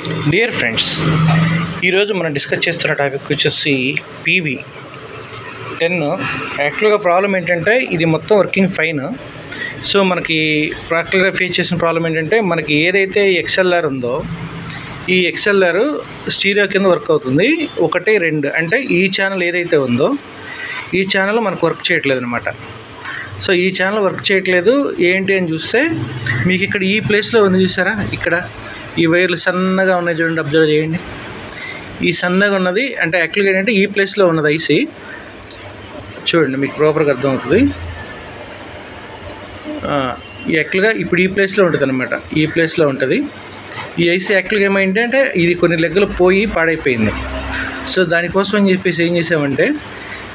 Dear friends, ఈరోజు మనం discuss చేస్తున్న టాపిక్ వచ్చేసి పీవీ 10. యాక్చువల్గా ప్రాబ్లం ఏంటంటే ఇది మొత్తం వర్కింగ్ ఫైన్. సో మనకి ప్రాక్టికల్గా ఫేస్ చేసిన ప్రాబ్లం ఏంటంటే మనకి ఏదైతే ఎక్స్ఎల్ఆర్ ఉందో ఈ ఎక్స్ఎల్ఆర్ స్టీరియో కింద వర్క్ అవుతుంది. 1, 2 అంటే ఈ ఛానల్ ఏదైతే ఉందో ఈ ఛానల్ మనకు వర్క్ చేయట్లేదు అనమాట. సో ఈ ఛానల్ వర్క్ చేయట్లేదు ఏంటి అని చూస్తే మీకు ఇక్కడ ఈ ప్లేస్లో ఉంది చూసారా, ఇక్కడ ఈ వైర్లు సన్నగా ఉన్నాయి చూడండి, అబ్జర్వ్ చేయండి. ఈ సన్నగా ఉన్నది అంటే యాక్చువల్గా ఏంటంటే ఈ ప్లేస్లో ఉన్నది ఐసీ. చూడండి మీకు ప్రాపర్గా అర్థమవుతుంది. యాక్చువల్గా ఇప్పుడు ఈ ప్లేస్లో ఉంటుంది అనమాట, ఈ ప్లేస్లో ఉంటుంది ఈ ఐసీ. యాక్చువల్గా ఏమైందంటే ఇది కొన్ని లెగ్గలు పోయి పాడైపోయింది. సో దానికోసం అని చెప్పేసి ఏం చేసామంటే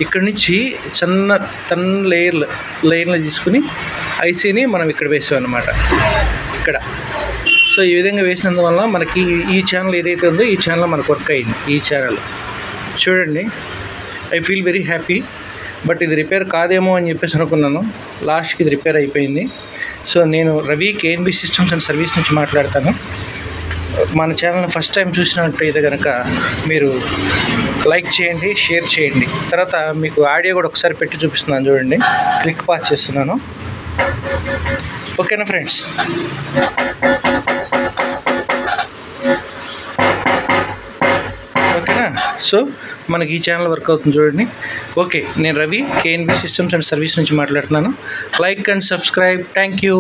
ఇక్కడ నుంచి తన్న లేయర్లు తీసుకుని ఐసీని మనం ఇక్కడ వేసాం అనమాట, ఇక్కడ. సో ఈ విధంగా వేసినందువల్ల మనకి ఈ ఛానల్ ఏదైతే ఉందో ఈ ఛానల్ మనకు వర్క్ అయింది. ఈ ఛానల్ చూడండి, I feel very happy. But ఇది రిపేర్ కాదేమో అని చెప్పేసి అనుకున్నాను, లాస్ట్కి ఇది రిపేర్ అయిపోయింది. సో నేను Ravi KNB systems and service నుంచి మాట్లాడతాను. మన ఛానల్ని ఫస్ట్ టైం చూసినట్టయితే కనుక మీరు లైక్ చేయండి, షేర్ చేయండి. తర్వాత మీకు ఆడియో కూడా ఒకసారి పెట్టి చూపిస్తున్నాను చూడండి, క్లిక్ పాస్ చేస్తున్నాను. ఓకేనా ఫ్రెండ్స్? ఓకేనా? సో మనకి ఈ ఛానల్ వర్క్ అవుతుంది చూడండి. ఓకే, నేను Ravi KNB systems and service నుంచి మాట్లాడుతున్నాను. Like and subscribe. Thank you.